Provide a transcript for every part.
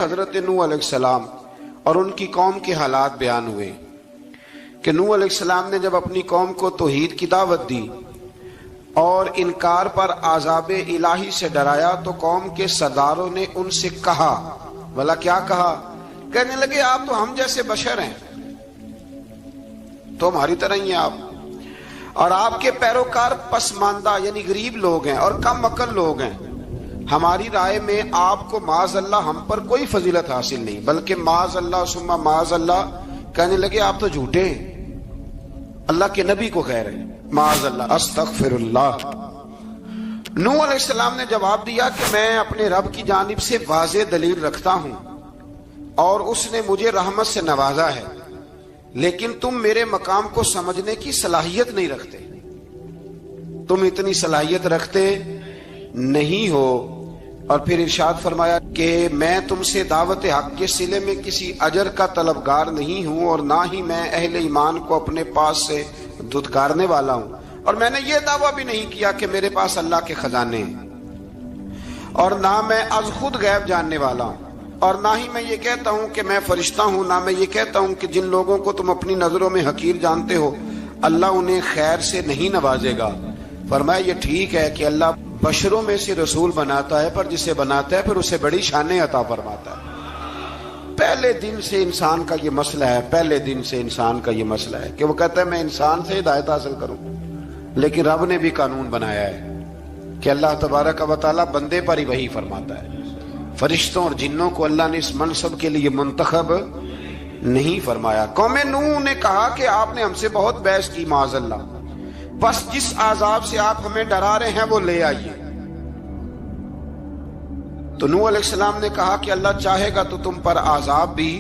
حضرت نوح علیہ السلام اور ان کی قوم کے حالات بیان ہوئے کہ نوح علیہ السلام نے جب اپنی قوم کو توحید کی دعوت دی اور انکار پر عذاب الہی سے ڈرایا تو قوم کے سرداروں نے ان سے کہا، بھلا کیا کہا؟ کہنے لگے آپ تو ہم جیسے بشر ہیں، تو ہماری طرح ہی ہیں آپ، اور آپ کے پیروکار پسماندہ یعنی غریب لوگ ہیں اور کم عقل لوگ ہیں۔ ہماری رائے میں آپ کو معاذ اللہ ہم پر کوئی فضیلت حاصل نہیں، بلکہ معاذ اللہ ثم معاذ اللہ۔ کہنے لگے آپ تو جھوٹے ہیں، اللہ کے نبی کو کہہ رہے ہیں معاذ اللہ، استغفر اللہ۔ نوح علیہ السلام نے جواب دیا کہ میں اپنے رب کی جانب سے واضح دلیل رکھتا ہوں اور اس نے مجھے رحمت سے نوازا ہے، لیکن تم میرے مقام کو سمجھنے کی صلاحیت نہیں رکھتے، تم اتنی صلاحیت رکھتے نہیں ہو۔ اور پھر ارشاد فرمایا کہ میں تم سے دعوت حق کے صلے میں کسی اجر کا طلبگار نہیں ہوں، اور نہ ہی میں اہل ایمان کو اپنے پاس سے دھتکارنے والا ہوں، اور میں نے یہ دعویٰ بھی نہیں کیا کہ میرے پاس اللہ کے خزانے ہیں، اور نہ میں از خود غیب جاننے والا ہوں، اور نہ ہی میں یہ کہتا ہوں کہ میں فرشتہ ہوں، نہ میں یہ کہتا ہوں کہ جن لوگوں کو تم اپنی نظروں میں حقیر جانتے ہو اللہ انہیں خیر سے نہیں نوازے گا۔ فرمایا یہ ٹھیک ہے کہ اللہ بشروں میں سے رسول بناتا ہے، پر جسے بناتا ہے پھر اسے بڑی شانیں عطا فرماتا ہے۔ پہلے دن سے انسان کا یہ مسئلہ ہے، پہلے دن سے انسان کا یہ مسئلہ ہے کہ وہ کہتا ہے میں انسان سے ہدایت حاصل کروں، لیکن رب نے بھی قانون بنایا ہے کہ اللہ تبارک و تعالیٰ بندے پر ہی وحی فرماتا ہے، فرشتوں اور جنوں کو اللہ نے اس منصب کے لیے منتخب نہیں فرمایا۔ قوم نوح نے کہا کہ آپ نے ہم سے بہت بحث کی معاذ اللہ، بس جس عذاب سے آپ ہمیں ڈرا رہے ہیں وہ لے آئیے۔ تو نوح علیہ السلام نے کہا کہ اللہ چاہے گا تو تم پر عذاب بھی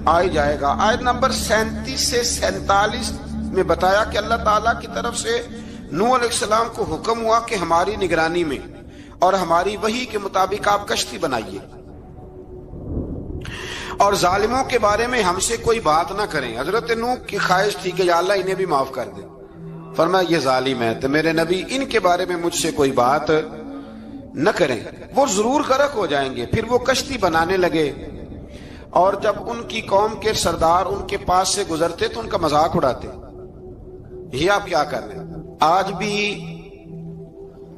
آ جائے گا۔ آیت نمبر 37 سے 47 میں بتایا کہ اللہ تعالیٰ کی طرف سے نوح علیہ السلام کو حکم ہوا کہ ہماری نگرانی میں اور ہماری وحی کے مطابق آپ کشتی بنائیے، اور ظالموں کے بارے میں ہم سے کوئی بات نہ کریں۔ حضرت نوح کی خواہش تھی کہ یا اللہ انہیں بھی معاف کر دے، فرمایا یہ ظالم ہے تو میرے نبی ان کے بارے میں مجھ سے کوئی بات نہ کریں، وہ ضرور غرق ہو جائیں گے۔ پھر وہ کشتی بنانے لگے، اور جب ان کی قوم کے سردار ان کے پاس سے گزرتے تو ان کا مذاق اڑاتے۔ یہ آپ کیا کر رہے ہیں؟ آج بھی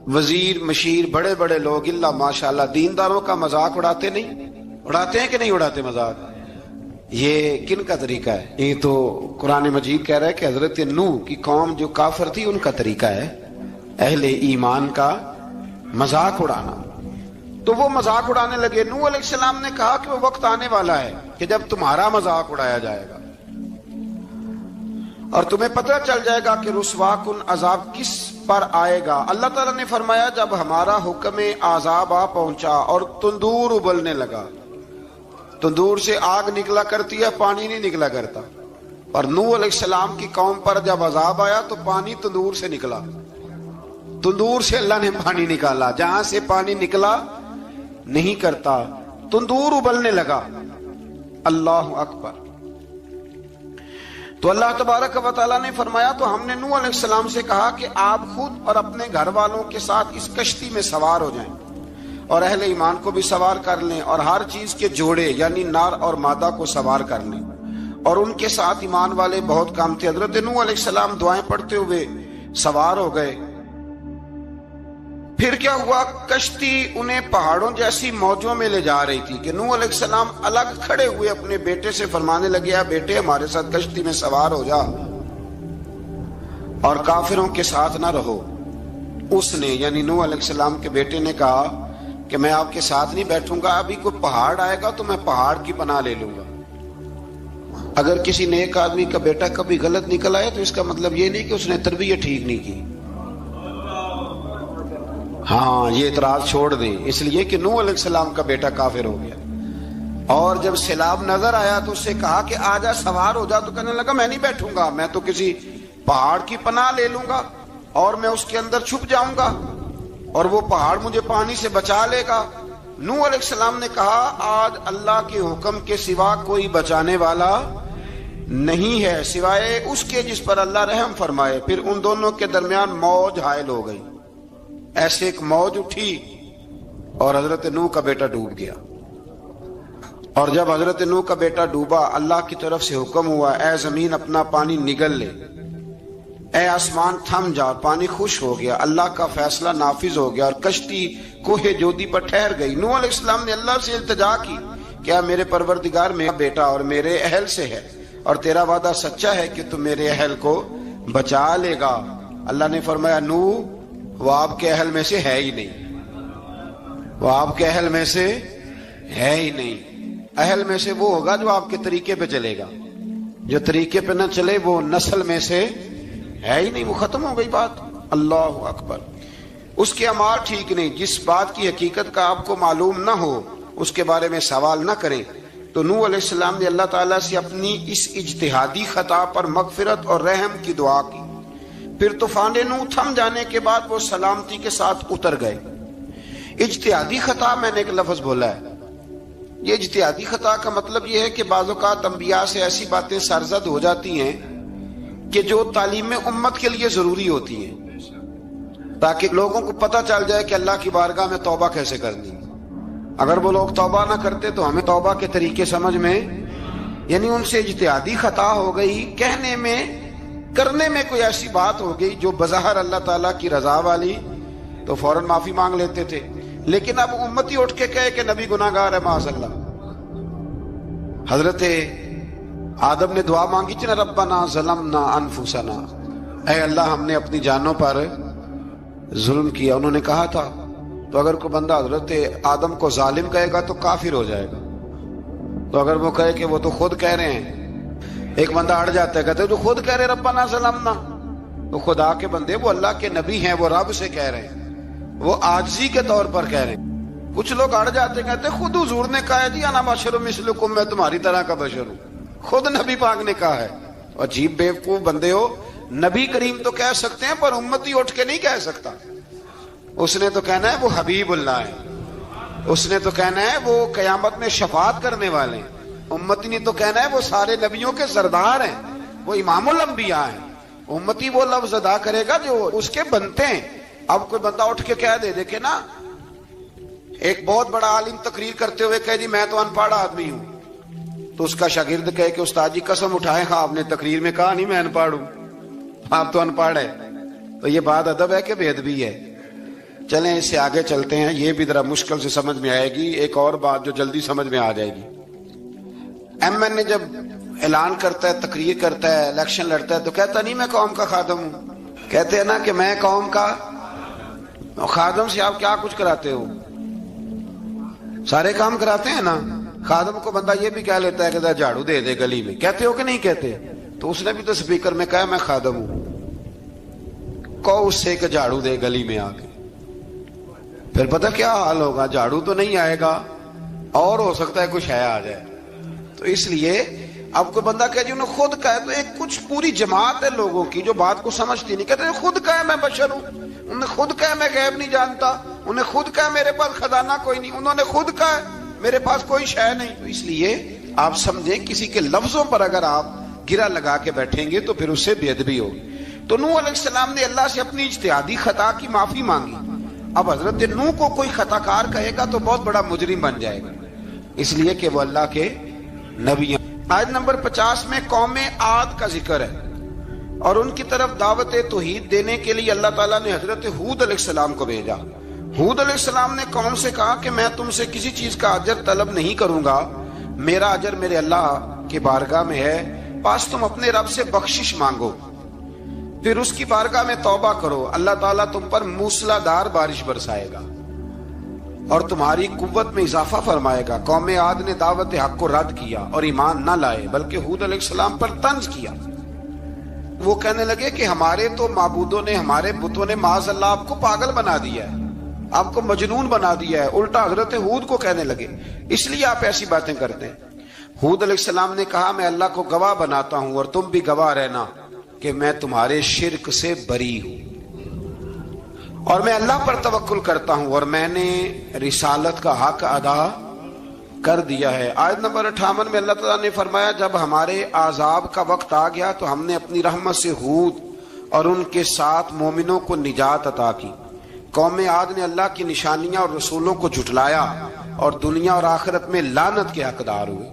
وزیر مشیر بڑے بڑے لوگ اللہ ماشاءاللہ دینداروں کا مذاق اڑاتے نہیں؟ اڑاتے ہیں کہ نہیں اڑاتے مذاق؟ یہ کن کا طریقہ ہے؟ یہ تو قرآن مجید کہہ رہا ہے کہ حضرت نوح کی قوم جو کافر تھی ان کا طریقہ ہے اہل ایمان کا مذاق اڑانا۔ تو وہ مذاق اڑانے لگے۔ نوح علیہ السلام نے کہا کہ وہ وقت آنے والا ہے کہ جب تمہارا مذاق اڑایا جائے گا اور تمہیں پتہ چل جائے گا کہ رسوا کن عذاب کس پر آئے گا۔ اللہ تعالیٰ نے فرمایا جب ہمارا حکم عذاب آ پہنچا اور تندور ابلنے لگا، تندور سے آگ نکلا کرتی ہے، پانی نہیں نکلا کرتا، اور نوح علیہ السلام کی قوم پر جب عذاب آیا تو پانی تندور سے نکلا، تندور سے اللہ نے پانی نکالا، جہاں سے پانی نکلا نہیں کرتا، تندور ابلنے لگا۔ اللہ اکبر۔ تو اللہ تبارک و تعالیٰ نے فرمایا تو ہم نے نوح علیہ السلام سے کہا کہ آپ خود اور اپنے گھر والوں کے ساتھ اس کشتی میں سوار ہو جائیں، اور اہل ایمان کو بھی سوار کر لیں، اور ہر چیز کے جوڑے یعنی نر اور مادہ کو سوار کر لیں، اور ان کے ساتھ ایمان والے بہت کام تھے۔ حضرت نوح علیہ السلام دعائیں پڑھتے ہوئے سوار ہو گئے۔ پھر کیا ہوا؟ کشتی انہیں پہاڑوں جیسی موجوں میں لے جا رہی تھی کہ نوح علیہ السلام الگ کھڑے ہوئے اپنے بیٹے سے فرمانے لگے اے بیٹے ہمارے ساتھ کشتی میں سوار ہو جا اور کافروں کے ساتھ نہ رہو۔ اس نے یعنی نوح علیہ السلام کے بیٹے نے کہا کہ میں آپ کے ساتھ نہیں بیٹھوں گا، ابھی کوئی پہاڑ آئے گا تو میں پہاڑ کی پناہ لے لوں گا۔ اگر کسی نیک آدمی کا بیٹا کبھی غلط نکل آیا تو اس کا مطلب یہ نہیں کہ اس نے تربیت ٹھیک نہیں کی، ہاں یہ اعتراض چھوڑ دیں، اس لیے کہ نوح علیہ السلام کا بیٹا کافر ہو گیا، اور جب سیلاب نظر آیا تو اس سے کہا کہ آجا سوار ہو جا، تو کہنے لگا میں نہیں بیٹھوں گا، میں تو کسی پہاڑ کی پناہ لے لوں گا اور میں اس کے اندر چھپ جاؤں گا اور وہ پہاڑ مجھے پانی سے بچا لے گا۔ نوح علیہ السلام نے کہا آج اللہ کے حکم کے سوا کوئی بچانے والا نہیں ہے سوائے اس کے جس پر اللہ رحم فرمائے۔ پھر ان دونوں کے درمیان موج حائل ہو گئی، ایسے ایک موج اٹھی اور حضرت نوح کا بیٹا ڈوب گیا۔ اور جب حضرت نوح کا بیٹا ڈوبا، اللہ کی طرف سے حکم ہوا اے زمین اپنا پانی نگل لے، اے آسمان تھم جا، پانی خوش ہو گیا، اللہ کا فیصلہ نافذ ہو گیا اور کشتی کوہ جودی پر ٹھہر گئی۔ نوح علیہ السلام نے اللہ سے التجا کی، کیا میرے پروردگار میرا بیٹا اور میرے اہل سے ہے، اور تیرا وعدہ سچا ہے کہ تم میرے اہل کو بچا لے گا۔ اللہ نے فرمایا نوح وہ آپ کے اہل میں سے ہے ہی نہیں، وہ آپ کے اہل میں سے ہے ہی نہیں۔ اہل میں سے وہ ہوگا جو آپ کے طریقے پہ چلے گا، جو طریقے پہ نہ چلے وہ نسل میں سے ہے ہی نہیں، وہ ختم ہو گئی بات۔ اللہ اکبر۔ اس کے اعمال ٹھیک نہیں، جس بات کی حقیقت کا آپ کو معلوم نہ ہو اس کے بارے میں سوال نہ کریں۔ تو نوح علیہ السلام نے اللہ تعالیٰ سے اپنی اس اجتہادی خطا پر مغفرت اور رحم کی دعا کی۔ پھر طوفان نوح تھم جانے کے بعد وہ سلامتی کے ساتھ اتر گئے۔ اجتہادی خطا میں نے ایک لفظ بولا ہے، یہ اجتہادی خطا کا مطلب یہ ہے کہ بعض اوقات انبیاء سے ایسی باتیں سرزد ہو جاتی ہیں کہ جو تعلیم امت کے لیے ضروری ہوتی ہیں، تاکہ لوگوں کو پتہ چل جائے کہ اللہ کی بارگاہ میں توبہ کیسے کرنی۔ اگر وہ لوگ توبہ نہ کرتے تو ہمیں توبہ کے طریقے سمجھ میں، یعنی ان سے اجتہادی خطا ہو گئی، کہنے میں کرنے میں کوئی ایسی بات ہو گئی جو بظاہر اللہ تعالیٰ کی رضا والی، تو فوراً معافی مانگ لیتے تھے۔ لیکن اب امتی اٹھ کے کہے کہ نبی گناہ گار ہے معاذ اللہ۔ حضرت آدم نے دعا مانگی تھی نا، ربنا ظلمنا انفسنا، اے اللہ ہم نے اپنی جانوں پر ظلم کیا۔ انہوں نے کہا تھا تو اگر کوئی بندہ حضرت آدم کو ظالم کہے گا تو کافر ہو جائے گا، تو اگر وہ کہے کہ وہ تو خود کہہ رہے ہیں، ایک بندہ اڑ جاتا ہے کہتے تو خود کہہ رہے ربنا ظلمنا، تو خدا کے بندے وہ اللہ کے نبی ہیں، وہ رب سے کہہ رہے ہیں، وہ عاجزی کے طور پر کہہ رہے ہیں۔ کچھ لوگ اڑ جاتے کہتے خود حضور نے کہا ہے جی انا بشر مثلکم، میں تمہاری طرح کا بشر ہوں، خود نبی پاک نے کہا ہے۔ عجیب بیوقوف بندے ہو، نبی کریم تو کہہ سکتے ہیں پر امتی اٹھ کے نہیں کہہ سکتا۔ اس نے تو کہنا ہے وہ حبیب اللہ ہے، اس نے تو کہنا ہے وہ قیامت میں شفاعت کرنے والے ہیں، امتی نے تو کہنا ہے وہ سارے نبیوں کے سردار ہیں، وہ امام الانبیاء ہیں۔ امتی وہ لفظ ادا کرے گا جو اس کے بنتے ہیں۔ اب کوئی بندہ اٹھ کے کہہ دے، دیکھے نا ایک بہت بڑا عالم تقریر کرتے ہوئے کہے جی میں تو ان پڑھ آدمی ہوں، تو اس کا شاگرد کہے کہ استاد جی قسم اٹھائے ہاں آپ نے تقریر میں کہا نہیں میں ان پڑھ ہوں، آپ تو ان پڑھ ہے، تو یہ بات ادب ہے کہ بے ادبی ہے؟ چلیں اس سے آگے چلتے ہیں، یہ بھی ذرا مشکل سے سمجھ میں آئے گی۔ ایک اور بات جو جلدی سمجھ میں آ جائے گی، ایم این اے جب اعلان کرتا ہے، تقریر کرتا ہے، الیکشن لڑتا ہے تو کہتا نہیں میں قوم کا خادم ہوں، کہتے ہیں نا کہ میں قوم کا خادم سے آپ کیا کچھ کراتے ہو؟ سارے کام کراتے ہیں نا۔ خادم کو بندہ یہ بھی کہہ لیتا ہے کہ جھاڑو دے دے گلی میں، کہتے ہو کہ نہیں کہتے؟ تو اس نے بھی تو سپیکر میں کہا میں خادم ہوں، کہو اس سے کہ جھاڑو دے گلی میں آ کے، پھر پتہ کیا حال ہوگا؟ جھاڑو تو نہیں آئے گا اور ہو سکتا ہے کچھ ہے آ جائے۔ تو اس لیے اب کوئی بندہ کہے جی انہوں نے خود کہا، تو ایک کچھ پوری جماعت ہے لوگوں کی جو بات کو سمجھتی نہیں، کہتے ہیں خود کہا میں بشر ہوں، انہوں نے خود کہا میں غیب نہیں جانتا، انہوں نے خود کہا میرے پاس خزانہ کوئی نہیں، انہوں نے خود کہا میرے پاس کوئی شے نہیں۔ تو اس لیے آپ سمجھیں کسی کے لفظوں پر اگر آپ گرا لگا کے بیٹھیں گے تو پھر اس سے بے ادبی ہوگی۔ تو نوح علیہ السلام نے اللہ سے اپنی اجتہادی خطا کی معافی مانگی۔ اب حضرت نوح کو کوئی خطا کار کہے گا تو بہت بڑا مجرم بن جائے گا، اس لیے کہ وہ اللہ کے نبی ہیں۔ آیت نمبر 50 میں قوم عاد کا ذکر ہے اور ان کی طرف دعوت توحید دینے کے لیے اللہ تعالیٰ نے حضرت ہود علیہ السلام کو بھیجا۔ ہود علیہ السلام نے قوم سے کہا کہ میں تم سے کسی چیز کا اجر طلب نہیں کروں گا، میرا اجر میرے اللہ کی بارگاہ میں ہے، پاس تم اپنے رب سے بخشش مانگو، پھر اس کی بارگاہ میں توبہ کرو، اللہ تعالیٰ تم پر موسلا دار بارش برسائے گا اور تمہاری قوت میں اضافہ فرمائے گا۔ قوم عاد نے دعوت حق کو رد کیا اور ایمان نہ لائے، بلکہ ہود علیہ السلام پر طنز کیا۔ وہ کہنے لگے کہ ہمارے تو معبودوں نے، ہمارے بتوں نے معاذ اللہ آپ کو پاگل بنا دیا ہے، آپ کو مجنون بنا دیا ہے۔ الٹا حضرت ہود کو کہنے لگے اس لیے آپ ایسی باتیں کرتے ہیں۔ ہود علیہ السلام نے کہا میں اللہ کو گواہ بناتا ہوں اور تم بھی گواہ رہنا کہ میں تمہارے شرک سے بری ہوں اور میں اللہ پر توکل کرتا ہوں اور میں نے رسالت کا حق ادا کر دیا ہے۔ آیت نمبر 58 میں اللہ تعالیٰ نے فرمایا جب ہمارے عذاب کا وقت آ گیا تو ہم نے اپنی رحمت سے ہود اور ان کے ساتھ مومنوں کو نجات عطا کی۔ قوم عاد نے اللہ کی نشانیاں اور رسولوں کو جھٹلایا اور دنیا اور آخرت میں لعنت کے حقدار ہوئے۔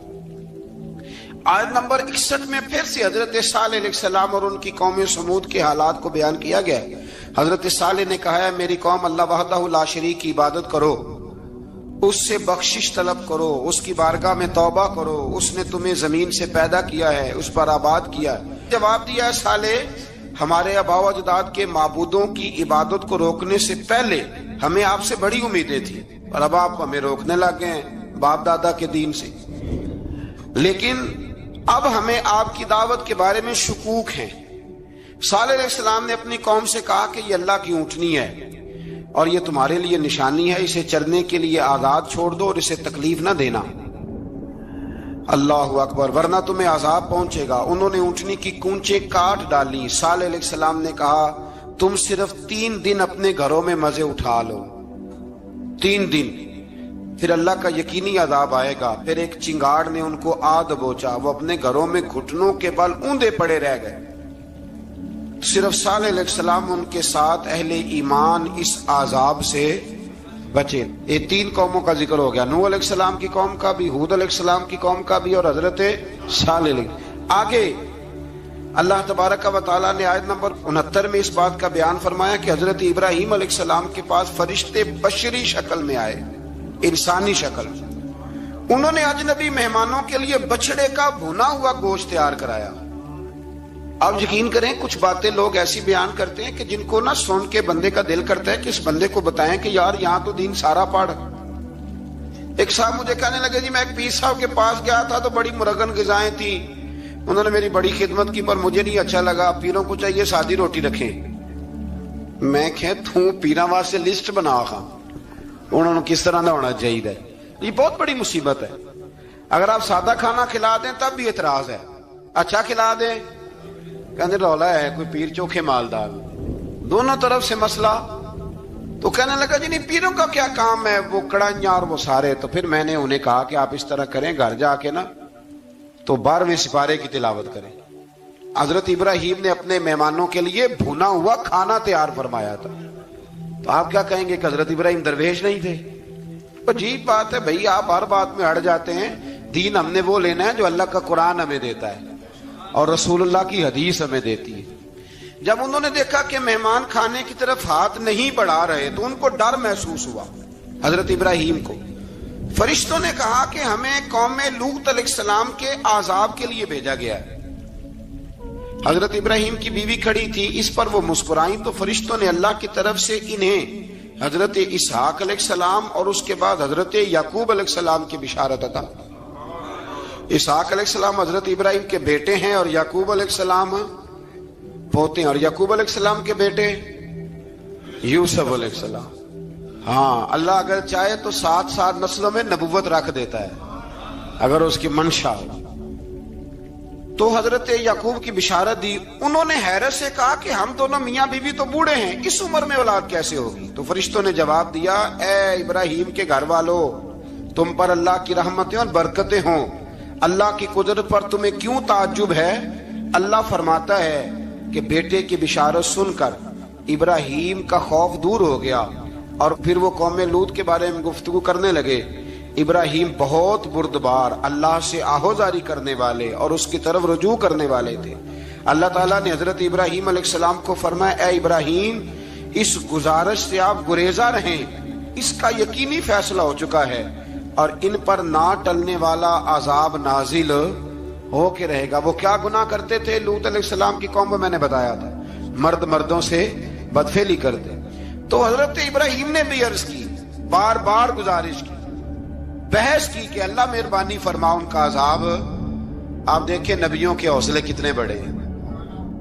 آیت نمبر 61 میں پھر سے حضرت صالح علیہ السلام اور ان کی قوم سمود کے حالات کو بیان کیا گیا ہے۔ حضرت صالح نے کہا ہے میری قوم اللہ وحدہ لا شریک کی عبادت کرو، اس سے بخشش طلب کرو، اس کی بارگاہ میں توبہ کرو، اس نے تمہیں زمین سے پیدا کیا ہے، اس پر آباد کیا ہے۔ جواب دیا ہے صالح ہمارے آباء و اجداد کے معبودوں کی عبادت کو روکنے سے پہلے ہمیں آپ سے بڑی امیدیں تھیں، اور اب آپ ہمیں روکنے لگ گئے ہیں باپ دادا کے دین سے، لیکن اب ہمیں آپ کی دعوت کے بارے میں شکوک ہیں۔ صالح علیہ السلام نے اپنی قوم سے کہا کہ یہ اللہ کی اونٹنی ہے اور یہ تمہارے لیے نشانی ہے، اسے چرنے کے لیے آزاد چھوڑ دو اور اسے تکلیف نہ دینا۔ اللہ اکبر، ورنہ تمہیں عذاب پہنچے گا۔ انہوں نے اونٹنی کی کونچیں کاٹ ڈالی۔ صالح علیہ السلام نے کہا تم صرف 3 دن اپنے گھروں میں مزے اٹھا لو، 3 دن، پھر اللہ کا یقینی عذاب آئے گا۔ پھر ایک چنگاڑ نے ان کو آ دبوچا، وہ اپنے گھروں میں گھٹنوں کے بل اوندے پڑے رہ گئے۔ صرف صالح علیہ السلام ان کے ساتھ اہل ایمان اس عذاب سے بچے۔ یہ 3 قوموں کا ذکر ہو گیا، نوح علیہ السلام کی قوم کا بھی، ہود علیہ السلام کی قوم کا بھی، اور حضرت صالح علیہ۔ آگے اللہ تبارک و تعالیٰ نے آیت نمبر 69 میں اس بات کا بیان فرمایا کہ حضرت ابراہیم علیہ السلام کے پاس فرشتے بشری شکل میں آئے، انسانی شکل۔ انہوں نے اجنبی مہمانوں کے لیے بچڑے کا بھنا ہوا گوشت تیار کرایا۔ اب یقین کریں کچھ باتیں لوگ ایسی بیان کرتے ہیں کہ جن کو نہ سن کے بندے کا دل کرتا ہے کہ اس بندے کو بتائیں کہ یار یہاں تو دین سارا پڑھ۔ ایک صاحب مجھے کہنے لگے جی میں ایک پیر صاحب کے پاس گیا تھا تو بڑی مرغن غذائیں تھیں، انہوں نے میری بڑی خدمت کی پر مجھے نہیں اچھا لگا، پیروں کو چاہیے سادی روٹی رکھیں۔ میں کہ تو پیراں واسطے لسٹ بنا خاں انہوں نے کس طرح نہ ہونا چاہیے۔ یہ بہت بڑی مصیبت ہے۔ اگر آپ سادہ کھانا کھلا دیں تب بھی اعتراض ہے، اچھا کھلا دیں کہنے رولا ہے کوئی پیر چوکھے مالدار، دونوں طرف سے مسئلہ۔ تو کہنے لگا جی نہیں پیروں کا کیا کام ہے، وہ کڑائیاں اور وہ سارے۔ تو پھر میں نے انہیں کہا کہ آپ اس طرح کریں، گھر جا کے نا تو 12ویں سپارے کی تلاوت کریں۔ حضرت ابراہیم نے اپنے مہمانوں کے لیے بھونا ہوا کھانا تیار فرمایا تھا۔ تو آپ کیا کہیں گے کہ حضرت ابراہیم درویش نہیں تھے؟ عجیب بات ہے بھائی، آپ ہر بات میں اڑ جاتے ہیں۔ دین ہم نے وہ لینا ہے جو اللہ کا قرآن ہمیں دیتا ہے اور رسول اللہ کی حدیث ہمیں دیتی ہے۔ جب انہوں نے دیکھا کہ مہمان کھانے کی طرف ہاتھ نہیں بڑھا رہے تو ان کو ڈر محسوس ہوا۔ حضرت ابراہیم کو فرشتوں نے کہا کہ ہمیں قوم لوط علیہ السلام کے عذاب کے لیے بھیجا گیا ہے۔ حضرت ابراہیم کی بیوی کھڑی تھی، اس پر وہ مسکرائیں تو فرشتوں نے اللہ کی طرف سے انہیں حضرت اسحاق علیہ السلام اور اس کے بعد حضرت یعقوب علیہ السلام کی بشارت عطا۔ اسحاق علیہ السلام حضرت ابراہیم کے بیٹے ہیں اور یعقوب علیہ السلام پوتے ہیں، اور یعقوب علیہ السلام کے بیٹے یوسف علیہ السلام۔ ہاں اللہ اگر چاہے تو 7 نسلوں میں نبوت رکھ دیتا ہے اگر اس کی منشا ہو۔ تو حضرت یعقوب کی بشارت دی۔ انہوں نے حیرت سے کہا کہ ہم دونوں میاں بیوی تو بوڑھے ہیں، اس عمر میں اولاد کیسے ہوگی؟ تو فرشتوں نے جواب دیا اے ابراہیم کے گھر والو، تم پر اللہ کی رحمتیں اور برکتیں ہوں، اللہ کی قدرت پر تمہیں کیوں تعجب ہے؟ اللہ فرماتا ہے کہ بیٹے کی بشارت سن کر ابراہیم کا خوف دور ہو گیا اور پھر وہ قوم لوط کے بارے میں گفتگو کرنے لگے۔ ابراہیم بہت بردبار، اللہ سے آہوزاری کرنے والے اور اس کی طرف رجوع کرنے والے تھے۔ اللہ تعالیٰ نے حضرت ابراہیم علیہ السلام کو فرمایا اے ابراہیم اس گزارش سے آپ گریزاں رہیں، اس کا یقینی فیصلہ ہو چکا ہے اور ان پر نہ ٹلنے والا عذاب نازل ہو کے رہے گا۔ وہ کیا گناہ کرتے تھے؟ لوط علیہ السلام کی قوم کو میں نے بتایا تھا، مرد مردوں سے بدفعلی کرتے۔ تو حضرت ابراہیم نے بھی عرض کی، بار بار گزارش کی، بحث کی کہ اللہ مہربانی فرما ان کا عذاب۔ آپ دیکھیں نبیوں کے حوصلے کتنے بڑے ہیں،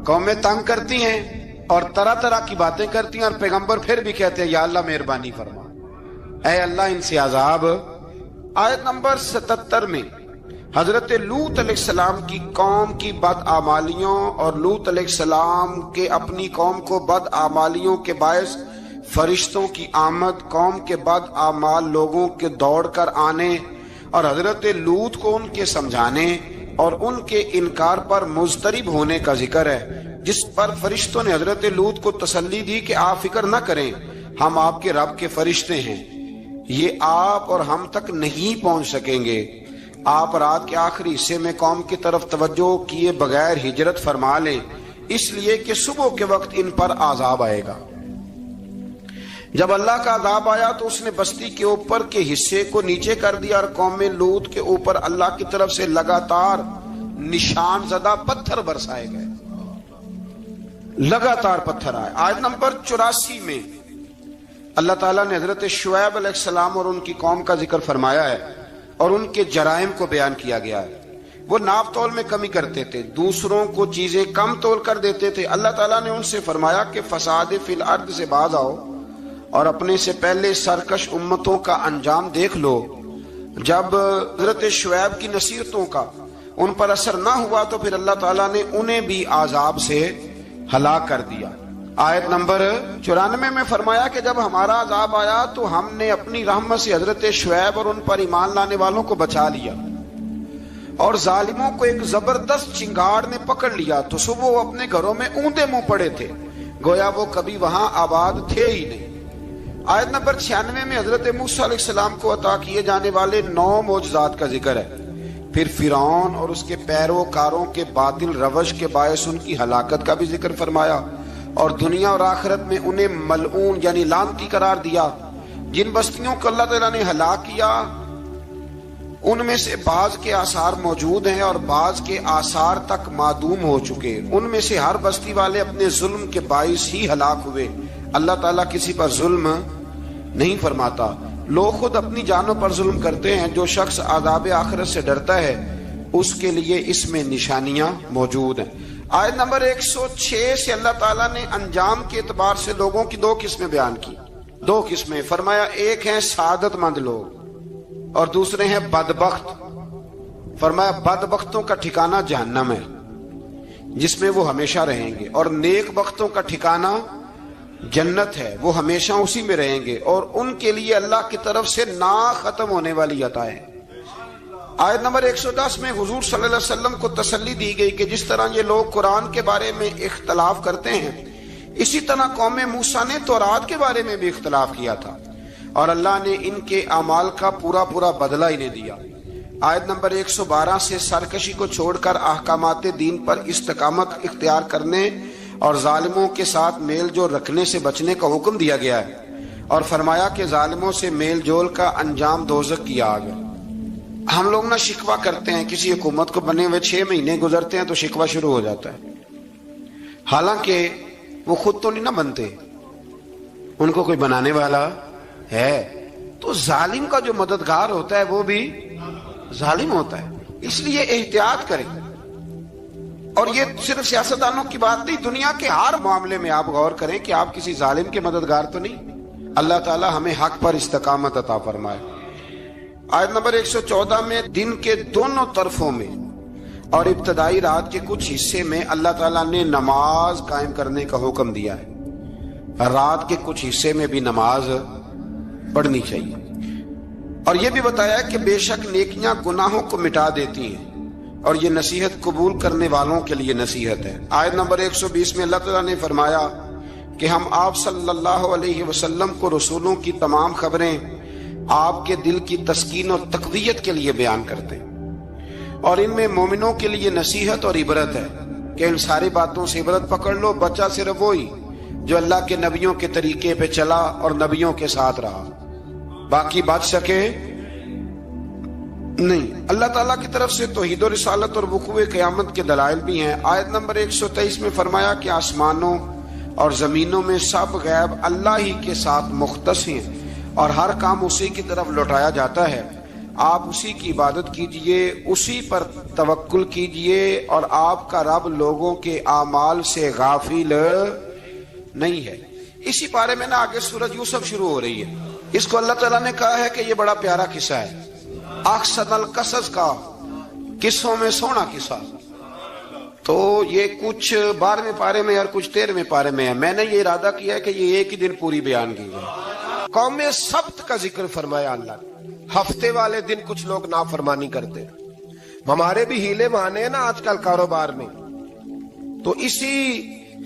قومیں تنگ کرتی ہیں اور طرح طرح کی باتیں کرتی ہیں اور پیغمبر پھر بھی کہتے ہیں یا اللہ مہربانی فرما، اے اللہ ان سے عذاب۔ آیت نمبر 77 میں حضرت لوط علیہ السلام کی قوم کی بدعمالیوں اور لوط علیہ السلام کے اپنی قوم کو بدعمالیوں کے باعث فرشتوں کی آمد، قوم کے بدعمال لوگوں کے دوڑ کر آنے اور حضرت لوط کو ان کے سمجھانے اور ان کے انکار پر مضطرب ہونے کا ذکر ہے، جس پر فرشتوں نے حضرت لوط کو تسلی دی کہ آپ فکر نہ کریں، ہم آپ کے رب کے فرشتے ہیں، یہ آپ اور ہم تک نہیں پہنچ سکیں گے۔ آپ رات کے آخری حصے میں قوم کی طرف توجہ کیے بغیر ہجرت فرما لیں، اس لیے کہ صبح کے وقت ان پر عذاب آئے گا۔ جب اللہ کا عذاب آیا تو اس نے بستی کے اوپر کے حصے کو نیچے کر دیا اور قوم لوط کے اوپر اللہ کی طرف سے لگاتار نشان زدہ پتھر برسائے گئے، لگاتار پتھر آئے۔ آیت نمبر 84 میں اللہ تعالیٰ نے حضرت شعیب علیہ السلام اور ان کی قوم کا ذکر فرمایا ہے اور ان کے جرائم کو بیان کیا گیا ہے۔ وہ ناپ تول میں کمی کرتے تھے، دوسروں کو چیزیں کم تول کر دیتے تھے۔ اللہ تعالیٰ نے ان سے فرمایا کہ فساد فی الارض سے باز آؤ اور اپنے سے پہلے سرکش امتوں کا انجام دیکھ لو۔ جب حضرت شعیب کی نصیحتوں کا ان پر اثر نہ ہوا تو پھر اللہ تعالیٰ نے انہیں بھی عذاب سے ہلاک کر دیا۔ آیت نمبر 94 میں فرمایا کہ جب ہمارا عذاب آیا تو ہم نے اپنی رحمت سے حضرت شعیب اور ان پر ایمان لانے والوں کو بچا لیا، اور ظالموں کو ایک زبردست چنگاڑ نے پکڑ لیا تو صبح وہ اپنے گھروں میں اوندے منہ پڑے تھے، گویا وہ کبھی وہاں آباد تھے ہی نہیں۔ آیت نمبر 96 میں حضرت موسیٰ علیہ السلام کو عطا کیے جانے والے 9 معجزات کا ذکر ہے۔ پھر فرعون اور اس کے پیروکاروں کے باطل روش کے باعث ان کی ہلاکت کا بھی ذکر فرمایا، اور دنیا اور آخرت میں انہیں ملعون یعنی لعنتی قرار دیا۔ جن بستیوں کو اللہ تعالیٰ نے ہلاک کیا ان میں سے بعض کے آثار موجود ہیں اور بعض کے آثار تک معدوم ہو چکے۔ ان میں سے ہر بستی والے اپنے ظلم کے باعث ہی ہلاک ہوئے۔ اللہ تعالیٰ کسی پر ظلم نہیں فرماتا، لوگ خود اپنی جانوں پر ظلم کرتے ہیں۔ جو شخص عذاب آخرت سے ڈرتا ہے اس کے لیے اس میں نشانیاں موجود ہیں۔ آیت نمبر 106 سے اللہ تعالیٰ نے انجام کے اعتبار سے لوگوں کی 2 قسمیں بیان کی۔ 2 قسمیں فرمایا، ایک ہیں سعادت مند لوگ اور دوسرے ہیں بدبخت۔ فرمایا بدبختوں کا ٹھکانہ جہنم ہے جس میں وہ ہمیشہ رہیں گے، اور نیک بختوں کا ٹھکانہ جنت ہے، وہ ہمیشہ اسی میں رہیں گے، اور ان کے لیے اللہ کی طرف سے نا ختم ہونے والی عطائیں۔ آیت نمبر 110 میں حضور صلی اللہ علیہ وسلم کو تسلی دی گئی کہ جس طرح یہ لوگ قرآن کے بارے میں اختلاف کرتے ہیں، اسی طرح قوم موسیٰ نے تورات کے بارے میں بھی اختلاف کیا تھا، اور اللہ نے ان کے اعمال کا پورا بدلہ انہیں دیا۔ آیت نمبر 112 سے سرکشی کو چھوڑ کر احکامات دین پر استقامت اختیار کرنے اور ظالموں کے ساتھ میل جول رکھنے سے بچنے کا حکم دیا گیا ہے، اور فرمایا کہ ظالموں سے میل جول کا انجام دوزخ کی آگ ہے۔ ہم لوگ نہ شکوہ کرتے ہیں، کسی حکومت کو بنے ہوئے 6 مہینے گزرتے ہیں تو شکوہ شروع ہو جاتا ہے، حالانکہ وہ خود تو نہیں نہ بنتے، ان کو کوئی بنانے والا ہے۔ تو ظالم کا جو مددگار ہوتا ہے وہ بھی ظالم ہوتا ہے، اس لیے احتیاط کریں۔ اور یہ صرف سیاستدانوں کی بات نہیں، دنیا کے ہر معاملے میں آپ غور کریں کہ آپ کسی ظالم کے مددگار تو نہیں۔ اللہ تعالی ہمیں حق پر استقامت عطا فرمائے۔ آیت نمبر 114 میں دن کے دونوں طرفوں میں اور ابتدائی رات کے کچھ حصے میں اللہ تعالیٰ نے نماز قائم کرنے کا حکم دیا ہے، رات کے کچھ حصے میں بھی نماز پڑھنی چاہیے، اور یہ بھی بتایا کہ بے شک نیکیاں گناہوں کو مٹا دیتی ہیں، اور یہ نصیحت قبول کرنے والوں کے لیے نصیحت ہے۔ آیت نمبر 120 میں اللہ تعالیٰ نے فرمایا کہ ہم آپ صلی اللہ علیہ وسلم کو رسولوں کی تمام خبریں آپ کے دل کی تسکین اور تقویت کے لیے بیان کرتے ہیں، اور ان میں مومنوں کے لیے نصیحت اور عبرت ہے کہ ان ساری باتوں سے عبرت پکڑ لو۔ بچہ صرف وہی جو اللہ کے نبیوں کے طریقے پہ چلا اور نبیوں کے ساتھ رہا، باقی بچ سکے نہیں۔ اللہ تعالیٰ کی طرف سے توحید و رسالت اور وقوع قیامت کے دلائل بھی ہیں۔ آیت نمبر 123 میں فرمایا کہ آسمانوں اور زمینوں میں سب غیب اللہ ہی کے ساتھ مختص ہیں، اور ہر کام اسی کی طرف لوٹایا جاتا ہے۔ آپ اسی کی عبادت کیجئے، اسی پر توکل کیجئے، اور آپ کا رب لوگوں کے اعمال سے غافل نہیں ہے۔ اسی بارے میں نا آگے سورۃ یوسف شروع ہو رہی ہے، اس کو اللہ تعالیٰ نے کہا ہے کہ یہ بڑا پیارا قصہ ہے، احسن القصص کا، قصوں میں سونا قصہ۔ تو یہ کچھ 12ویں پارے میں اور کچھ 13ویں پارے میں ہے۔ میں نے یہ ارادہ کیا ہے کہ یہ ایک ہی دن پوری بیان کی جائے۔ قوم سبت کا ذکر فرمایا اللہ نے، ہفتے والے دن کچھ لوگ نافرمانی کرتے ہیں۔ ہمارے بھی ہیلے بہانے ہیں نا آج کل کاروبار میں، تو اسی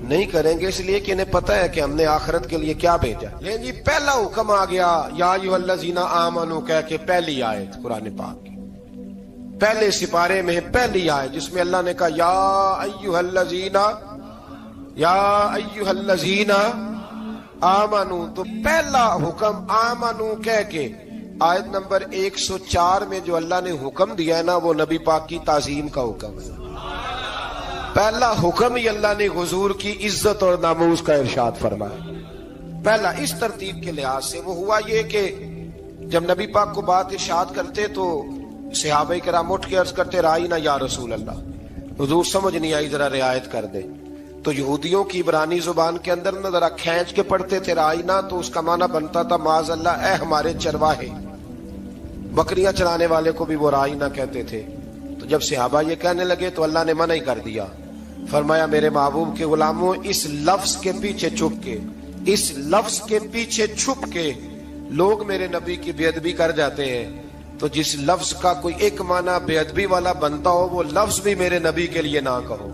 نہیں کریں گے، اس لیے کہ انہیں پتہ ہے کہ ہم نے آخرت کے لیے کیا بھیجا۔ لیکن جی پہلا حکم آ گیا یا ایھا الذین آمنوا کہہ کے، پہلی آیت قرآن پاک کی پہلے سپارے میں پہلی آیت جس میں اللہ نے کہا یا ایھا الذین آمنوا، تو پہلا حکم آمنوا کہہ کے آیت نمبر 104 میں جو اللہ نے حکم دیا ہے نا، وہ نبی پاک کی تعظیم کا حکم ہے۔ پہلا حکم ہی اللہ نے حضور کی عزت اور ناموس کا ارشاد فرمایا۔ پہلا اس ترتیب کے لحاظ سے وہ ہوا یہ کہ جب نبی پاک کو بات ارشاد کرتے تو صحابہ کرام اٹھ کے عرض کرتے رائینا یا رسول اللہ، حضور سمجھ نہیں آئی ذرا رعایت کر دے۔ تو یہودیوں کی عبرانی زبان کے اندر نہ ذرا کھینچ کے پڑھتے تھے رائینا، تو اس کا معنی بنتا تھا معاذ اللہ اے ہمارے چرواہے، بکریاں چرانے والے کو بھی وہ رائینا کہتے تھے۔ تو جب صحابہ یہ کہنے لگے تو اللہ نے منع ہی کر دیا، فرمایا میرے محبوب کے غلاموں، اس لفظ کے پیچھے چھپ کے، اس لفظ کے پیچھے چھپ کے لوگ میرے نبی کی بے ادبی کر جاتے ہیں، تو جس لفظ کا کوئی ایک معنی بے ادبی والا بنتا ہو وہ لفظ بھی میرے نبی کے لیے نہ کہو،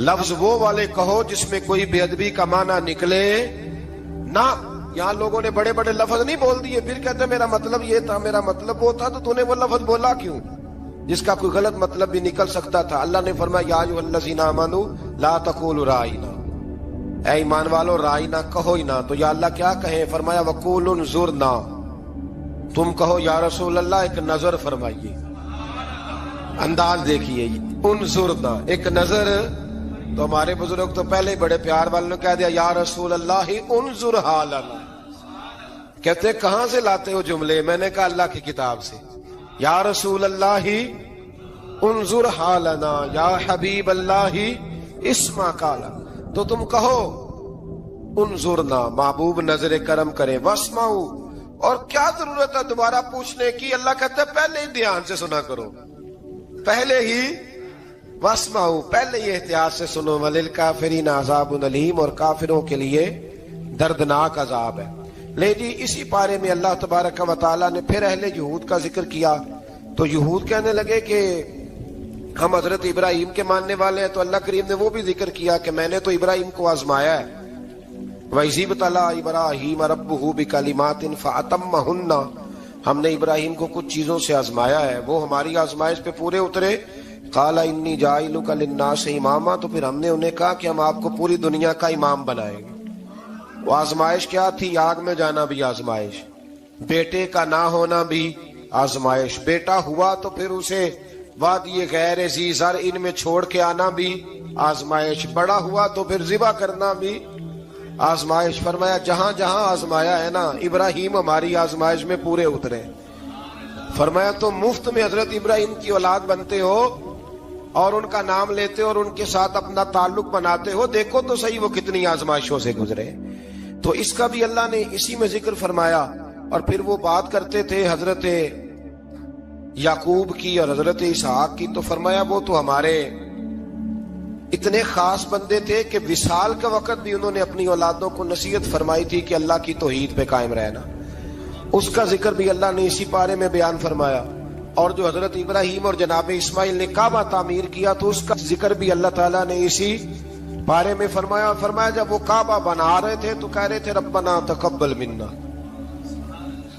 لفظ وہ والے کہو جس میں کوئی بے ادبی کا معنی نکلے نہ۔ یہاں لوگوں نے بڑے بڑے لفظ نہیں بول دیے، پھر کہتے میرا مطلب یہ تھا، میرا مطلب وہ تھا، تو تو نے وہ لفظ بولا کیوں جس کا کوئی غلط مطلب بھی نکل سکتا تھا۔ اللہ نے فرمایا یا ایھا الذین آمنوا لا تقولوا رائینا، اے ایمان والو رائینا کہو ہی نہ۔ تو یا اللہ کیا کہیں؟ فرمایا وقولوا انظرنا، تم کہو یا رسول اللہ ایک نظر فرمائیے، انداز دیکھیے، انظرنا ایک نظر۔ تو ہمارے بزرگ تو پہلے ہی بڑے پیار والوں نے کہہ دیا یا رسول اللہ انظر حالنا، کہتے کہاں سے لاتے ہو جملے؟ میں نے کہا اللہ کی کتاب سے۔ یا رسول اللہ انظر حالنا یا حبیب اللہ اسمع قالا، تو تم کہو انظرنا، محبوب نظر کرم کرے، واسمعوا، اور کیا ضرورت ہے دوبارہ پوچھنے کی؟ اللہ کہتا ہے پہلے ہی دھیان سے سنا کرو، پہلے ہی واسمعوا، پہلے ہی احتیاط سے سنو، وللکافرین عذاب علیم، اور کافروں کے لیے دردناک عذاب ہے۔ لے جی اسی پارے میں اللہ تبارک و تعالیٰ نے پھر اہل یہود کا ذکر کیا، تو یہود کہنے لگے کہ ہم حضرت ابراہیم کے ماننے والے ہیں، تو اللہ کریم نے وہ بھی ذکر کیا کہ میں نے تو ابراہیم کو آزمایا ہے، وَإِذِ ابْتَلَىٰ إِبْرَاهِيمَ رَبُّهُ بِكَلِمَاتٍ فَأَتَمَّهُنَّ، ہم نے ابراہیم کو کچھ چیزوں سے آزمایا ہے، وہ ہماری آزمائش پہ پورے اترے۔ قَالَ إِنِّي جَاعِلُكَ لِلنَّاسِ إِمَامًا، تو پھر ہم نے انہیں کہا کہ ہم آپ کو پوری دنیا کا امام بنائیں گے۔ وہ آزمائش کیا تھی؟ آگ میں جانا بھی آزمائش، بیٹے کا نہ ہونا بھی آزمائش، بیٹا ہوا تو پھر اسے وادی غیر ذی زرع میں چھوڑ کے آنا بھی آزمائش، بڑا ہوا تو پھر ذبح کرنا بھی آزمائش۔ فرمایا جہاں جہاں آزمایا ہے نا، ابراہیم ہماری آزمائش میں پورے اترے۔ فرمایا تو مفت میں حضرت ابراہیم کی اولاد بنتے ہو اور ان کا نام لیتے اور ان کے ساتھ اپنا تعلق بناتے ہو، دیکھو تو صحیح وہ کتنی آزمائشوں سے گزرے۔ تو اس کا بھی اللہ نے اسی میں ذکر فرمایا۔ اور پھر وہ بات کرتے تھے حضرت یعقوب کی اور حضرت اسحاق کی، تو فرمایا وہ تو ہمارے اتنے خاص بندے تھے کہ وصال کا وقت بھی انہوں نے اپنی اولادوں کو نصیحت فرمائی تھی کہ اللہ کی توحید پہ قائم رہنا، اس کا ذکر بھی اللہ نے اسی پارے میں بیان فرمایا۔ اور جو حضرت ابراہیم اور جناب اسماعیل نے کعبہ تعمیر کیا تو اس کا ذکر بھی اللہ تعالیٰ نے اسی بارے میں فرمایا۔ فرمایا جب وہ کعبہ بنا رہے تھے تو کہہ رہے تھے ربنا تقبل منا،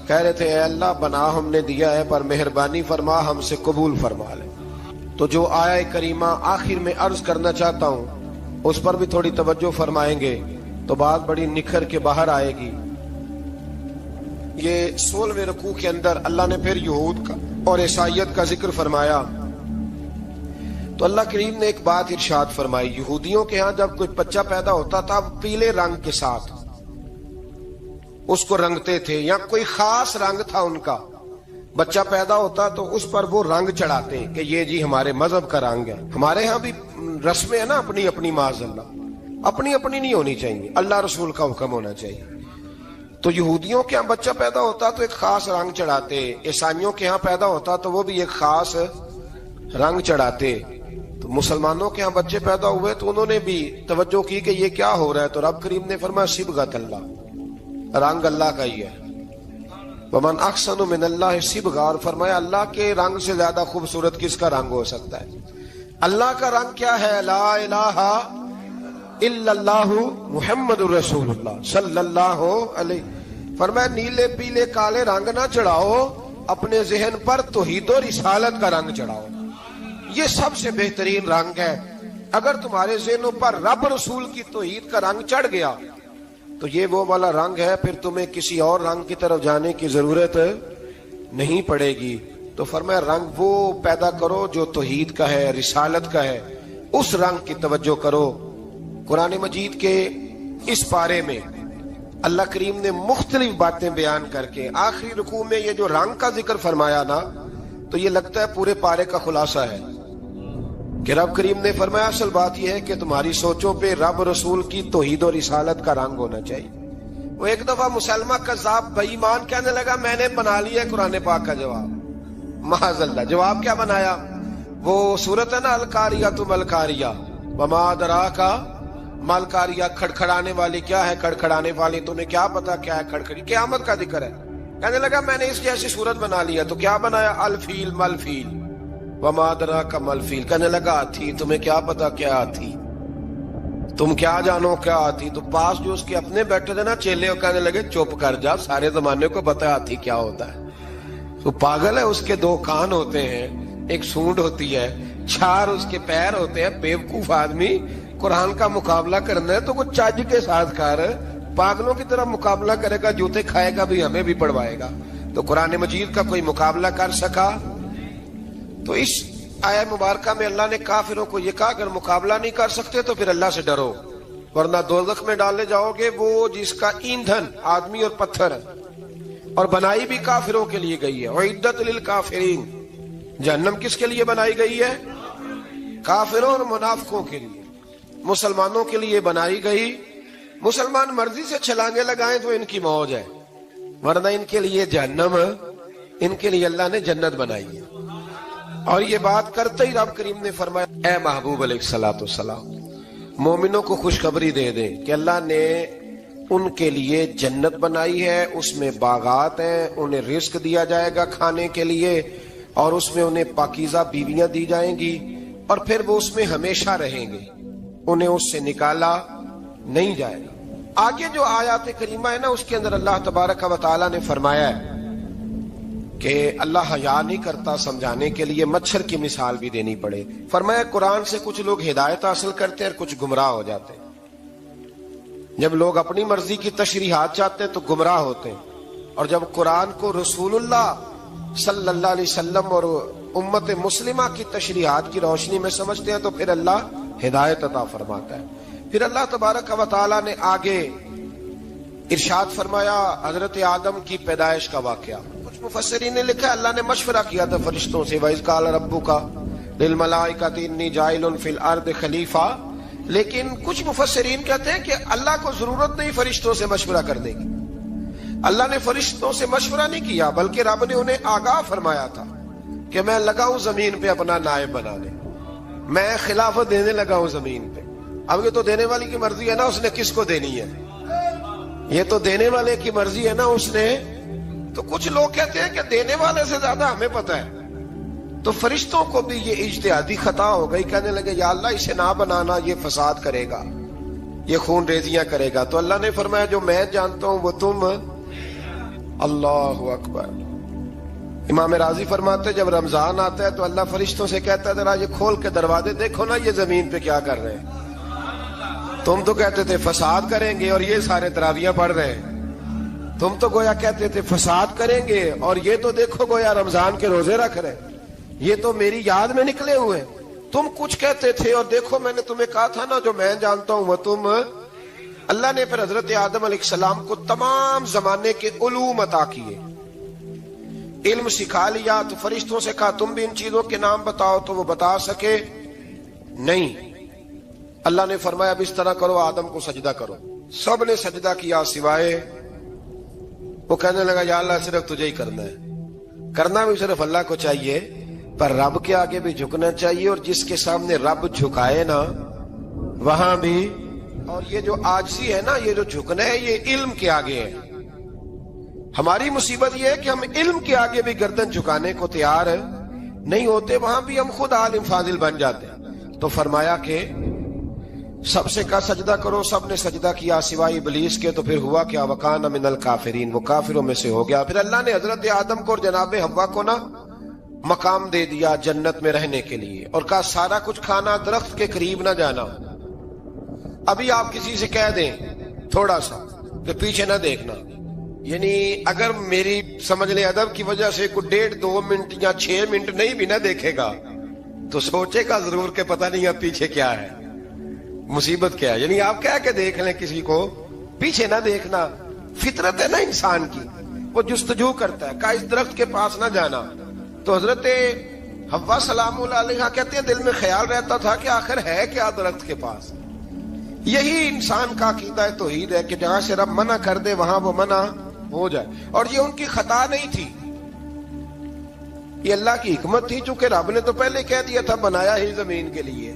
کہہ رہے تھے اے اللہ بنا ہم نے دیا ہے پر مہربانی فرما ہم سے قبول فرما لے۔ تو جو آیہ کریمہ آخر میں عرض کرنا چاہتا ہوں اس پر بھی تھوڑی توجہ فرمائیں گے تو بات بڑی نکھر کے باہر آئے گی۔ یہ 16ویں رکوع کے اندر اللہ نے پھر یہود کا اور عیسائیت کا ذکر فرمایا، تو اللہ کریم نے ایک بات ارشاد فرمائی، یہودیوں کے ہاں جب کوئی بچہ پیدا ہوتا تھا پیلے رنگ کے ساتھ اس کو رنگتے تھے، یا کوئی خاص رنگ تھا ان کا، بچہ پیدا ہوتا تو اس پر وہ رنگ چڑھاتے کہ یہ جی ہمارے مذہب کا رنگ ہے۔ ہمارے ہاں بھی رسمیں ہیں نا اپنی اپنی، معاذ اللہ اپنی اپنی نہیں ہونی چاہیے، اللہ رسول کا حکم ہونا چاہیے۔ تو یہودیوں کے ہاں بچہ پیدا ہوتا تو ایک خاص رنگ چڑھاتے، عیسائیوں کے ہاں پیدا ہوتا تو وہ بھی ایک خاص رنگ چڑھاتے۔ تو مسلمانوں کے ہاں بچے پیدا ہوئے تو انہوں نے بھی توجہ کی کہ یہ کیا ہو رہا ہے، تو رب کریم نے فرمایا صبغۃ اللہ، رنگ اللہ کا ہی ہے۔ ومن احسن من اللہ صبغۃ، اور فرمایا اللہ کے رنگ سے زیادہ خوبصورت کس کا رنگ ہو سکتا ہے؟ اللہ کا رنگ کیا ہے؟ لا الہ الا اللہ محمد الرسول اللہ صلی اللہ علیہ، فرمایا نیلے پیلے کالے رنگ نہ چڑھاؤ، اپنے ذہن پر توحید و رسالت کا رنگ چڑھاؤ، یہ سب سے بہترین رنگ ہے۔ اگر تمہارے ذہنوں پر رب رسول کی توحید کا رنگ چڑھ گیا تو یہ وہ والا رنگ ہے، پھر تمہیں کسی اور رنگ کی طرف جانے کی ضرورت نہیں پڑے گی۔ تو فرمایا رنگ وہ پیدا کرو جو توحید کا ہے، رسالت کا ہے، اس رنگ کی توجہ کرو۔ قرآن مجید کے اس پارے میں اللہ کریم نے مختلف باتیں بیان کر کے آخری رکوع میں یہ جو رنگ کا ذکر فرمایا نا، تو یہ لگتا ہے پورے پارے کا خلاصہ ہے کہ رب کریم نے فرمایا اصل بات یہ ہے کہ تمہاری سوچوں پہ رب رسول کی توحید و رسالت کا رنگ ہونا چاہیے۔ وہ ایک دفعہ مسلمہ کذاب بے ایمان کہنے لگا میں نے بنا لیا قرآن پاک کا جواب، معاذ اللہ۔ جواب کیا بنایا؟ وہ سورت ہے نا القاریہ ملکاریہ، وما ادراک ملکاریہ، کھڑکھڑانے والی کیا ہے، کھڑکھڑانے والی تمہیں کیا پتا کیا ہے کھڑکھڑی، قیامت کا ذکر ہے۔ کہنے لگا میں نے اس جیسی صورت بنا لیا، تو کیا بنایا؟ الفیل ملفیل، وما ادراک ملفیل۔ کہنے لگا ہاتھی، تمہیں کیا پتا کیا ہاتھی، تم کیا جانو کیا ہاتھی۔ تو پاس جو اس کے اپنے بیٹھے تھے نا چیلے، وہ کہنے لگے چپ کر جا، سارے زمانے کو پتا ہے ہاتھی کیا ہوتا ہے۔ تو پاگل ہے، اس کے دو کان ہوتے ہیں، ایک سونڈ ہوتی ہے، چار اس کے پیر ہوتے ہیں۔ بیوقوف آدمی قرآن کا مقابلہ کرنا ہے تو وہ چج کے ساتھ کر، پاگلوں کی طرح مقابلہ کرے گا، جوتے کھائے گا بھی ہمیں بھی پڑھوائے گا۔ تو قرآن مجید کا کوئی مقابلہ کر سکا؟ تو اس آیہ مبارکہ میں اللہ نے کافروں کو یہ کہا اگر مقابلہ نہیں کر سکتے تو پھر اللہ سے ڈرو، ورنہ دوزخ میں ڈالے جاؤ گے، وہ جس کا ایندھن آدمی اور پتھر ہے، اور بنائی بھی کافروں کے لیے گئی ہے۔ اعدت للکافرین، جہنم کس کے لیے بنائی گئی ہے؟ کافروں اور منافقوں کے لیے۔ مسلمانوں کے لیے بنائی گئی، مسلمان مرضی سے چھلانگے لگائیں تو ان کی موج ہے، ورنہ ان کے لیے جہنم، ان کے لیے اللہ نے جنت بنائی ہے۔ اور یہ بات کرتے ہی رب کریم نے فرمایا اے محبوب علیہ الصلوۃ والسلام، مومنوں کو خوشخبری دے دیں کہ اللہ نے ان کے لیے جنت بنائی ہے، اس میں باغات ہیں، انہیں رزق دیا جائے گا کھانے کے لیے، اور اس میں انہیں پاکیزہ بیویاں دی جائیں گی، اور پھر وہ اس میں ہمیشہ رہیں گے، انہیں اس سے نکالا نہیں جائے گا۔ آگے جو آیات کریمہ ہے نا، اس کے اندر اللہ تبارک و تعالیٰ نے فرمایا ہے کہ اللہ حیا نہیں کرتا سمجھانے کے لیے مچھر کی مثال بھی دینی پڑے۔ فرمایا قرآن سے کچھ لوگ ہدایت حاصل کرتے ہیں اور کچھ گمراہ ہو جاتے ہیں۔ جب لوگ اپنی مرضی کی تشریحات چاہتے ہیں تو گمراہ ہوتے ہیں، اور جب قرآن کو رسول اللہ صلی اللہ علیہ وسلم اور امت مسلمہ کی تشریحات کی روشنی میں سمجھتے ہیں تو پھر اللہ ہدایت عطا فرماتا ہے۔ پھر اللہ تبارک و تعالیٰ نے آگے ارشاد فرمایا حضرت آدم کی پیدائش کا واقعہ۔ کچھ مفسرین نے لکھا اللہ نے مشورہ کیا تھا فرشتوں سے، وَإِذْ قَالَ رَبُّكَ لِلْمَلَائِكَةِ إِنِّي جَاعِلٌ فِي الْأَرْضِ خَلِيفَةً، لیکن کچھ مفسرین کہتے ہیں کہ اللہ کو ضرورت نہیں فرشتوں سے مشورہ کرنے کی، اللہ نے فرشتوں سے مشورہ نہیں کیا، بلکہ رب نے انہیں آگاہ فرمایا تھا کہ میں لگا ہوں زمین پہ اپنا نائب بنانے، میں خلافت دینے لگا ہوں زمین پہ۔ اب یہ تو دینے والی کی مرضی ہے نا اس نے کس کو دینی ہے، یہ تو دینے والے کی مرضی ہے نا اس نے۔ تو کچھ لوگ کہتے ہیں کہ دینے والے سے زیادہ ہمیں پتہ ہے، تو فرشتوں کو بھی یہ اجتہادی خطا ہو گئی، کہنے لگے یا اللہ اسے نہ بنانا، یہ فساد کرے گا، یہ خون ریزیاں کرے گا۔ تو اللہ نے فرمایا جو میں جانتا ہوں وہ تم، اللہ اکبر۔ امام راضی فرماتے جب رمضان آتا ہے تو اللہ فرشتوں سے کہتا ہے ذرا یہ کھول کے دروازے دیکھو نا یہ زمین پہ کیا کر رہے ہیں، تم تو کہتے تھے فساد کریں گے اور یہ سارے تراویحاں پڑھ رہے ہیں، تم تو گویا کہتے تھے فساد کریں گے اور یہ تو دیکھو گویا رمضان کے روزے رکھ رہے ہیں، یہ تو میری یاد میں نکلے ہوئے، تم کچھ کہتے تھے اور دیکھو میں نے تمہیں کہا تھا نا جو میں جانتا ہوں وہ تم۔ اللہ نے پھر حضرت آدم علیہ السلام کو تمام زمانے کے علوم عطا کیے، علم سکھا لیا۔ تو فرشتوں سے کہا تم بھی ان چیزوں کے نام بتاؤ، تو وہ بتا سکے نہیں۔ اللہ نے فرمایا اب اس طرح کرو آدم کو سجدہ کرو، سب نے سجدہ کیا سوائے، وہ کہنے لگا یا اللہ صرف تجھے ہی کرنا ہے، کرنا بھی صرف اللہ کو چاہیے، پر رب کے آگے بھی جھکنا چاہیے، اور جس کے سامنے رب جھکائے نا وہاں بھی۔ اور یہ جو عاجزی ہے نا، یہ جو جھکنا ہے یہ علم کے آگے ہے۔ ہماری مصیبت یہ ہے کہ ہم علم کے آگے بھی گردن جھکانے کو تیار نہیں ہوتے، وہاں بھی ہم خود عالم فاضل بن جاتے ہیں۔ تو فرمایا کہ سب سے کہا سجدہ کرو، سب نے سجدہ کیا سوائے ابلیس کے، تو پھر ہوا کیا؟ وکان من الکافرین، وہ کافروں میں سے ہو گیا۔ پھر اللہ نے حضرت آدم کو اور جناب حوا کو نا مقام دے دیا جنت میں رہنے کے لیے، اور کہا سارا کچھ کھانا، درخت کے قریب نہ جانا۔ ابھی آپ کسی سے کہہ دیں تھوڑا سا کہ پیچھے نہ دیکھنا، یعنی اگر میری سمجھ لیں ادب کی وجہ سے کوئی 1.5-2 منٹ یا 6 منٹ نہیں بھی نہ دیکھے گا تو سوچے گا ضرور کہ پتہ نہیں اب پیچھے کیا ہے، مصیبت کیا ہے۔ یعنی آپ کہہ کے دیکھ لیں کسی کو، پیچھے نہ دیکھنا، فطرت ہے نا انسان کی، وہ جستجو کرتا ہے، کہا اس درخت کے پاس نہ جانا۔ تو حضرت حوا سلام اللہ علیہ کہتے ہیں دل میں خیال رہتا تھا کہ آخر ہے کیا درخت کے پاس۔ یہی انسان کا عقیدہ توحید ہے کہ جہاں سے رب منع کر دے وہاں وہ منع ہو جائے، اور یہ ان کی خطا نہیں تھی، یہ اللہ کی حکمت تھی، چونکہ رب نے تو پہلے کہہ دیا تھا بنایا ہی زمین کے لیے،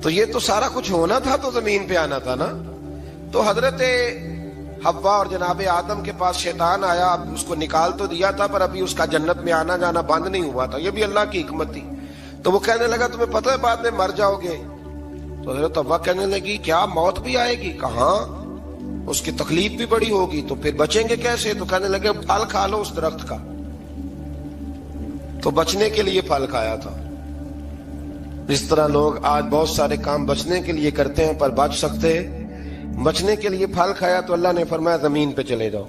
تو یہ تو سارا کچھ ہونا تھا تو زمین پہ آنا تھا نا۔ تو حضرت حوا اور جناب آدم کے پاس شیطان آیا، اب اس کو نکال تو دیا تھا پر ابھی اس کا جنت میں آنا جانا بند نہیں ہوا تھا، یہ بھی اللہ کی حکمت تھی۔ تو وہ کہنے لگا تمہیں پتہ ہے بعد میں مر جاؤ گے؟ تو حضرت حوا کہنے لگی کیا موت بھی آئے گی؟ کہاں، اس کی تکلیف بھی بڑی ہوگی، تو پھر بچیں گے کیسے؟ تو کہنے لگے پھل کھا لو اس درخت کا، تو بچنے کے لیے پھل کھایا تھا۔ اس طرح لوگ آج بہت سارے کام بچنے کے لیے کرتے ہیں پر بچ سکتے، بچنے کے لیے پھل کھایا تو اللہ نے فرمایا زمین پہ چلے جاؤ۔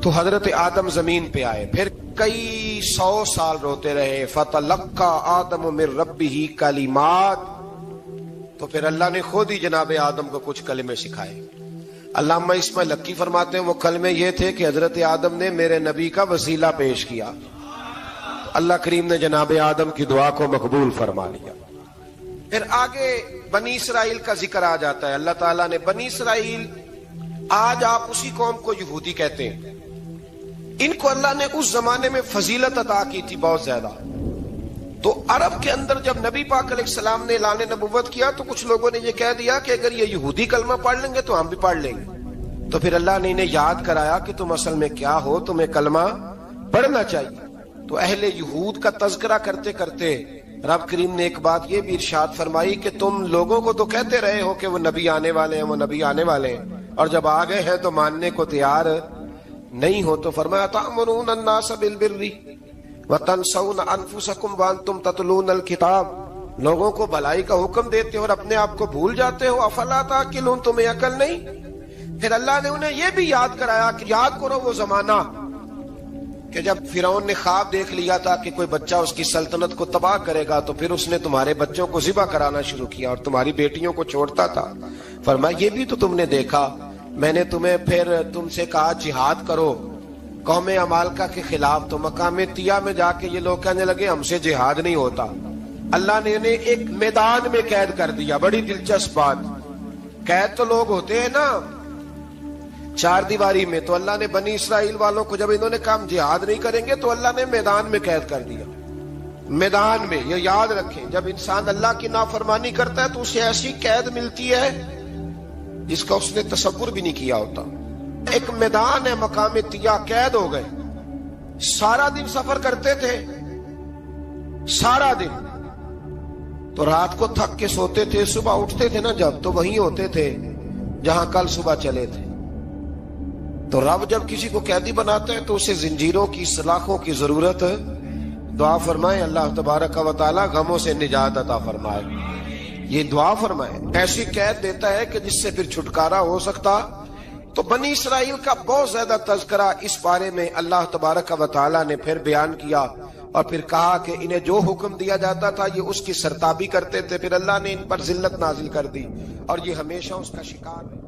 تو حضرت آدم زمین پہ آئے، پھر کئی 100 سال روتے رہے، فَتَلَقَّى آدَمُ مِن رَبِّهِ کَلِمَاتٍ، تو پھر اللہ نے خود ہی جناب آدم کو کچھ کلمے سکھائے۔ علامہ اسماعیل لکی فرماتے ہیں وہ کلمے یہ تھے کہ حضرت آدم نے میرے نبی کا وسیلہ پیش کیا، اللہ کریم نے جناب آدم کی دعا کو مقبول فرما لیا۔ پھر آگے بنی اسرائیل کا ذکر آ جاتا ہے، اللہ تعالیٰ نے بنی اسرائیل، آج آپ اسی قوم کو یہودی کہتے ہیں، ان کو اللہ نے اس زمانے میں فضیلت عطا کی تھی بہت زیادہ۔ تو عرب کے اندر جب نبی پاک علیہ السلام نے اعلان نبوت کیا تو کچھ لوگوں نے یہ کہہ دیا کہ اگر یہ یہودی کلمہ پڑھ لیں گے تو ہم بھی پڑھ لیں گے۔ تو پھر اللہ نے انہیں یاد کرایا کہ تم اصل میں کیا ہو، تمہیں کلمہ پڑھنا چاہیے۔ تو اہل یہود کا تذکرہ کرتے کرتے رب کریم نے ایک بات یہ بھی ارشاد فرمائی کہ تم لوگوں کو تو کہتے رہے ہو کہ وہ نبی آنے والے ہیں، وہ نبی آنے والے ہیں، اور جب آ گئے ہیں تو ماننے کو تیار نہیں ہو۔ تو فرمایا تأمرون الناس بالبر وتنسون انفسکم وانتم تتلون الکتاب، لوگوں کو بھلائی کا حکم دیتے ہو اور اپنے آپ کو بھول جاتے ہو، افلا تعقلون، تمہیں عقل نہیں؟ پھر اللہ نے انہیں یہ بھی یاد کرایا کہ یاد کرو وہ زمانہ کہ جب فرعون نے خواب دیکھ لیا تھا کہ کوئی بچہ اس کی سلطنت کو تباہ کرے گا، تو پھر اس نے تمہارے بچوں کو ذبح کرانا شروع کیا اور تمہاری بیٹیوں کو چھوڑتا تھا۔ فرمایا یہ بھی تو تم نے دیکھا، میں نے تمہیں پھر تم سے کہا جہاد کرو قوم عمالقہ کے خلاف، تو مقام طیہ میں جا کے یہ لوگ کہنے لگے ہم سے جہاد نہیں ہوتا۔ اللہ نے انہیں ایک میدان میں قید کر دیا، بڑی دلچسپ بات، قید تو لوگ ہوتے ہیں نا 4 دیواری میں، تو اللہ نے بنی اسرائیل والوں کو جب انہوں نے کہا ہم جہاد نہیں کریں گے تو اللہ نے میدان میں قید کر دیا۔ میدان میں، یہ یاد رکھیں، جب انسان اللہ کی نافرمانی کرتا ہے تو اسے ایسی قید ملتی ہے جس کا اس نے تصور بھی نہیں کیا ہوتا۔ ایک میدان ہے مقام طیہ، قید ہو گئے، سارا دن سفر کرتے تھے، سارا دن، تو رات کو تھک کے سوتے تھے، صبح اٹھتے تھے نا جب تو وہیں ہوتے تھے جہاں کل صبح چلے تھے۔ تو رب جب کسی کو قیدی بناتا ہے تو اسے زنجیروں کی، سلاخوں کی ضرورت، دعا فرمائے اللہ تبارک و تعالی غموں سے نجات عطا فرمائے، یہ دعا فرمائے، ایسی قید دیتا ہے کہ جس سے پھر چھٹکارا ہو سکتا۔ تو بنی اسرائیل کا بہت زیادہ تذکرہ اس بارے میں اللہ تبارک و تعالی نے پھر بیان کیا، اور پھر کہا کہ انہیں جو حکم دیا جاتا تھا یہ اس کی سرتابی کرتے تھے، پھر اللہ نے ان پر ذلت نازل کر دی اور یہ ہمیشہ اس کا شکار ہے۔